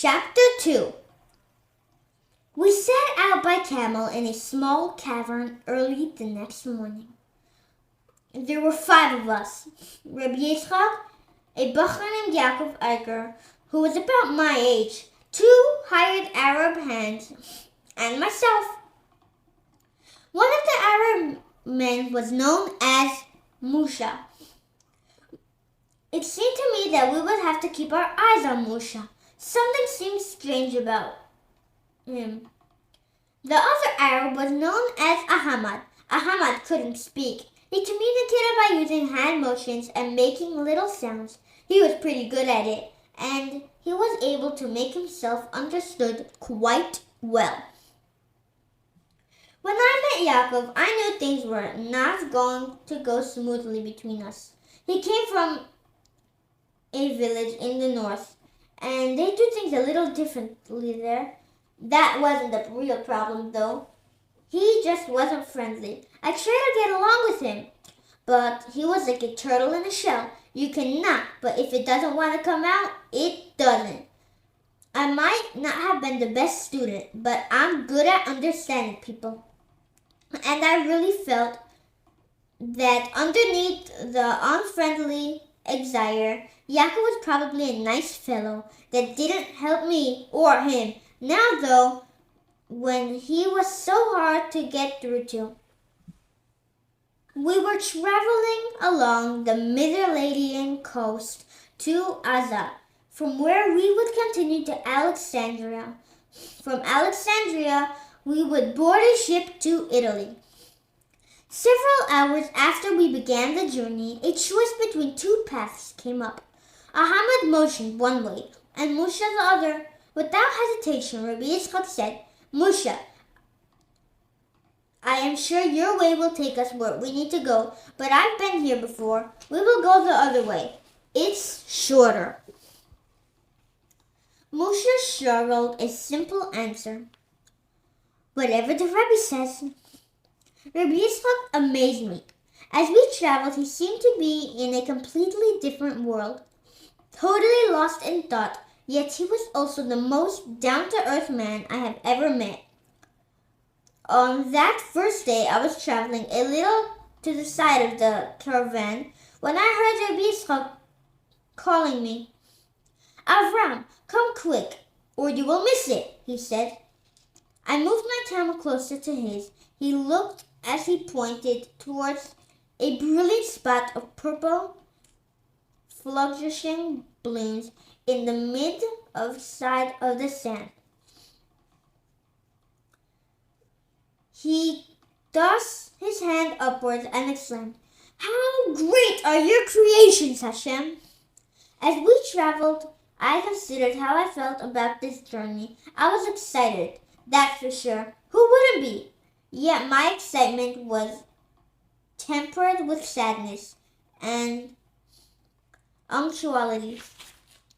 Chapter 2. We set out by camel in a small cavern early the next morning. There were 5 of us. Rabbi Yitzchak, a bacher named Yaakov Eicher, who was about my age, 2 hired Arab hands, and myself. One of the Arab men was known as Musha. It seemed to me that we would have to keep our eyes on Musha. Something seemed strange about him. The other Arab was known as Ahmad. Ahmad couldn't speak. He communicated by using hand motions and making little sounds. He was pretty good at it, and he was able to make himself understood quite well. When I met Yaakov, I knew things were not going to go smoothly between us. He came from a village in the north, and they do things a little differently there. That wasn't the real problem, though. He just wasn't friendly. I tried to get along with him, but he was like a turtle in a shell. You can knock, but if it doesn't want to come out, it doesn't. I might not have been the best student, but I'm good at understanding people. And I really felt that underneath the unfriendly exile, Yaakov was probably a nice fellow that didn't help me or him. Now though, when he was so hard to get through to. We were traveling along the Mediterranean coast to Azaz, from where we would continue to Alexandria. From Alexandria, we would board a ship to Italy. Several hours after we began the journey, a choice between 2 paths came up. Ahmad motioned one way, and Musha the other. Without hesitation, Rabbi Yitzchak said, "Musha, I am sure your way will take us where we need to go, but I've been here before. We will go the other way. It's shorter." Musha struggled a simple answer. "Whatever the Rebbe says." Rabbi Yitzchak amazed me. As we traveled, he seemed to be in a completely different world, totally lost in thought, yet he was also the most down-to-earth man I have ever met. On that first day, I was traveling a little to the side of the caravan when I heard Rabbi Yitzchak calling me. "Avram, come quick, or you will miss it," he said. I moved my camel closer to his. He looked as he pointed towards a brilliant spot of purple, flourishing blooms in the mid-side of the sand. He thrust his hand upwards and exclaimed, "How great are your creations, Hashem!" As we traveled, I considered how I felt about this journey. I was excited, that's for sure. Who wouldn't be? Yet my excitement was tempered with sadness and unctuality.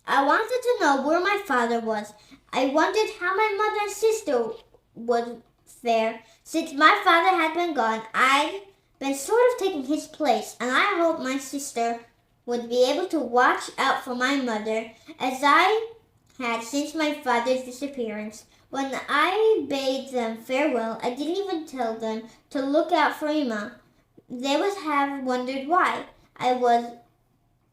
I wanted to know where my father was. I wondered how my mother and sister would fare. Since my father had been gone, I'd been sort of taking his place, and I hoped my sister would be able to watch out for my mother as I had since my father's disappearance. When I bade them farewell, I didn't even tell them to look out for Ima. They would have wondered why I was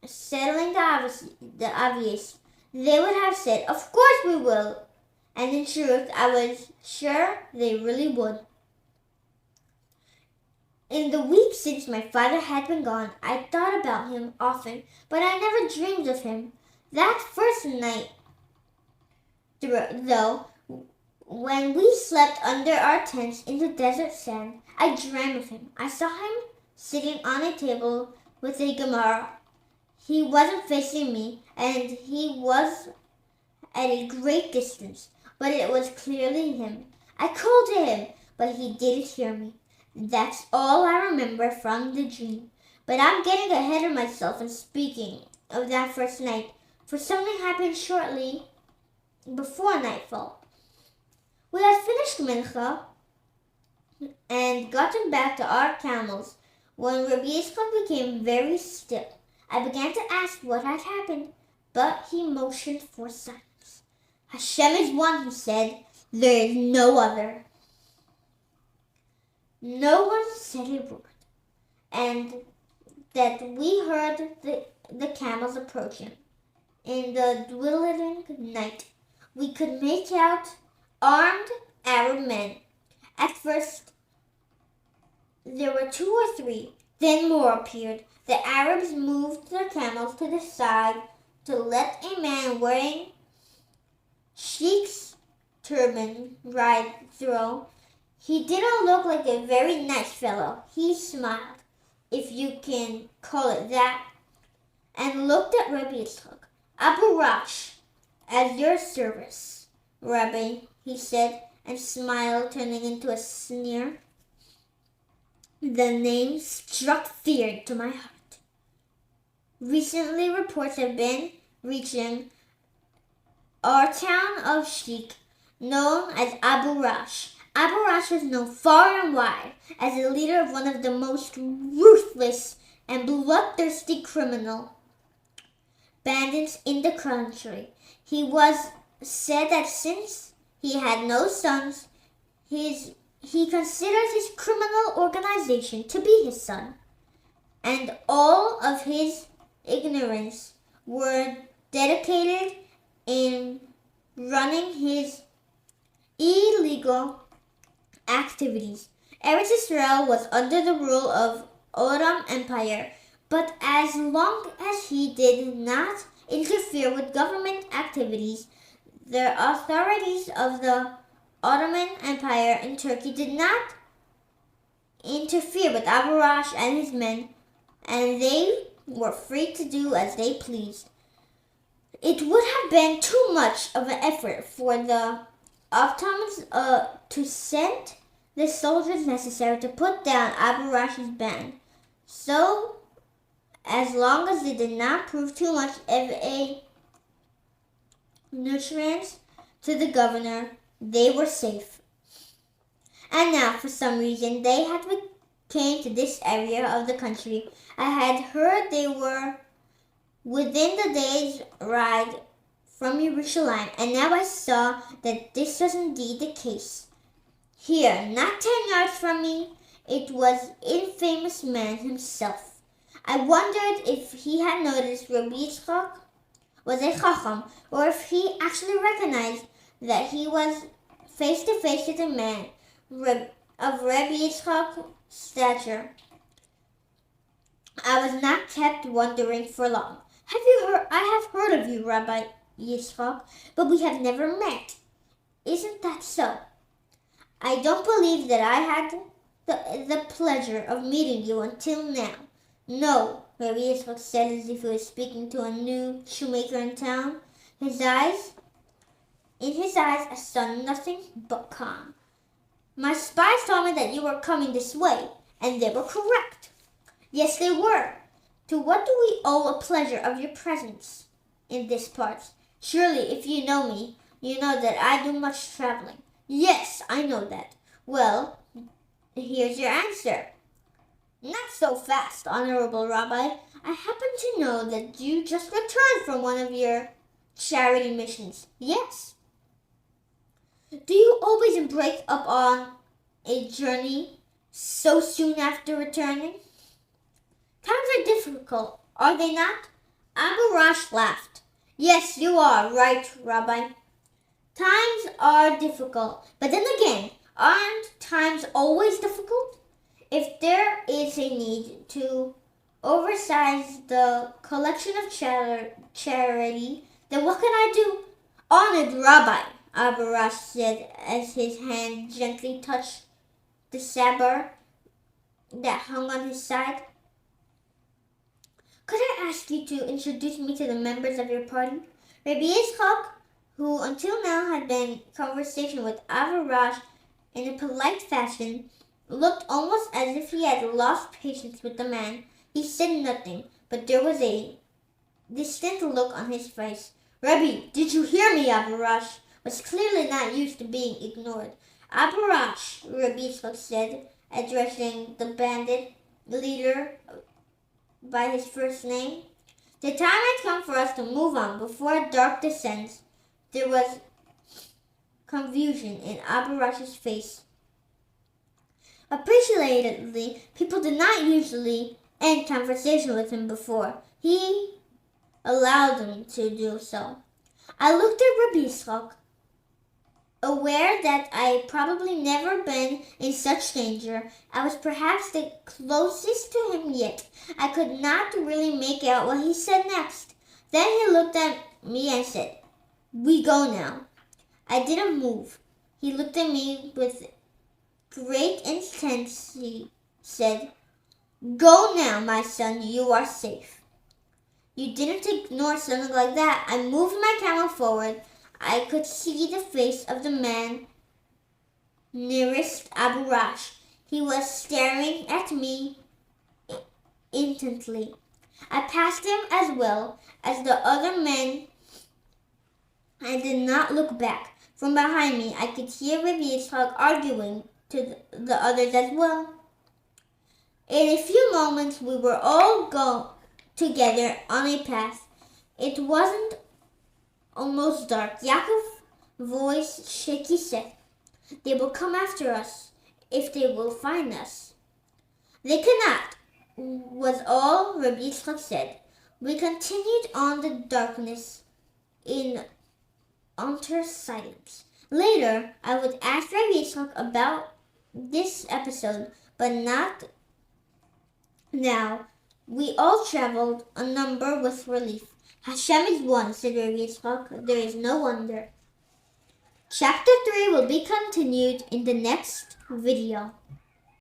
settling the obvious. They would have said, "Of course we will." And in truth, I was sure they really would. In the week since my father had been gone, I thought about him often, but I never dreamed of him. That first night, though, when we slept under our tents in the desert sand, I dreamed of him. I saw him sitting on a table with a Gemara. He wasn't facing me, and he was at a great distance, but it was clearly him. I called to him, but he didn't hear me. That's all I remember from the dream. But I'm getting ahead of myself in speaking of that first night, for something happened shortly before nightfall. We had finished Mincha and gotten back to our camels when Rabbi Yitzchak became very still. I began to ask what had happened, but he motioned for silence. Hashem is one, he said. There is no other. No one said a word, and that we heard the camels approaching. In the dwindling night, we could make out armed Arab men. At first, there were 2 or 3, then more appeared. The Arabs moved their camels to the side to let a man wearing Sheikh's turban ride through. He didn't look like a very nice fellow. He smiled, if you can call it that, and looked at Rabbi Yitzchak. Abu Rash, at your service, Rabbi, he said, and smiled, turning into a sneer. The name struck fear to my heart. Recently, reports have been reaching our town of Sheikh, known as Abu Rash. Abu Rash was known far and wide as the leader of one of the most ruthless and bloodthirsty criminal bandits in the country. He was said that since he had no sons, he considered his criminal organization to be his son, and all of his ignorance were dedicated in running his illegal activities. Eretz Israel was under the rule of Oram Empire, but as long as he did not interfere with government activities, the authorities of the Ottoman Empire in Turkey did not interfere with Abu Rash and his men, and they were free to do as they pleased. It would have been too much of an effort for the Ottomans to send the soldiers necessary to put down Abu Rash's band. So, as long as they did not prove too much of a nuisance to the governor, they were safe. And now, for some reason, they had came to this area of the country. I had heard they were within the day's ride from Jerusalem, and now I saw that this was indeed the case. Here, not 10 yards from me, it was infamous man himself. I wondered if he had noticed Rabbi Yitzchak was a chacham, or if he actually recognized that he was face to face with a man of Rabbi Yitzchak's stature. I was not kept wondering for long. I have heard of you, Rabbi Yitzchak, but we have never met. Isn't that so? I don't believe that I had the pleasure of meeting you until now. No, Rabbi Yitzchak said as if he was speaking to a new shoemaker in town. In his eyes, I saw nothing but calm. My spies told me that you were coming this way, and they were correct. Yes, they were. To what do we owe a pleasure of your presence in this part? Surely, if you know me, you know that I do much traveling. Yes, I know that. Well, here's your answer. Not so fast, Honorable Rabbi. I happen to know that you just returned from one of your charity missions. Yes. Do you always embark up on a journey so soon after returning? Times are difficult, are they not? Abu Rash laughed. Yes, you are right, Rabbi. Times are difficult, but then again, aren't times always difficult? If there is a need to oversize the collection of charity, then what can I do? Honored Rabbi, Abu Rash said as his hand gently touched the saber that hung on his side. Could I ask you to introduce me to the members of your party? Rabbi Yitzchak, who until now had been in conversation with Abu Rash in a polite fashion, looked almost as if he had lost patience with the man. He said nothing, but there was a distant look on his face. Rabbi, did you hear me? Abu Rash was clearly not used to being ignored. Abu Rash, Rabbi Yitzchak said, addressing the bandit leader by his first name. The time had come for us to move on before dark descends. There was confusion in Abu Rash's face. Appreciatively, people did not usually end conversation with him before he allowed them to do so. I looked at Rabbi Yitzchak, aware that I probably never been in such danger. I was perhaps the closest to him yet. I could not really make out what he said next. Then he looked at me and said, "We go now." I didn't move. He looked at me with great intensity, said, "Go now, my son, you are safe." You didn't ignore something like that. I moved my camera forward. I could see the face of the man nearest Abu Rash. He was staring at me intently. I passed him as well as the other men. I did not look back. From behind me, I could hear Rabbi Yitzchak arguing to the others as well. In a few moments, we were all together on a path. It wasn't almost dark. Yaakov's voice shaky said, "They will come after us if they will find us." "They cannot," was all Rabbi Yitzchak said. We continued on the darkness in utter silence. Later, I would ask Rabbi Yitzchak about this episode, but not now. We all traveled a number with relief. Hashem is one, said Rabbi Yitzchak. There is no wonder. Chapter 3 will be continued in the next video.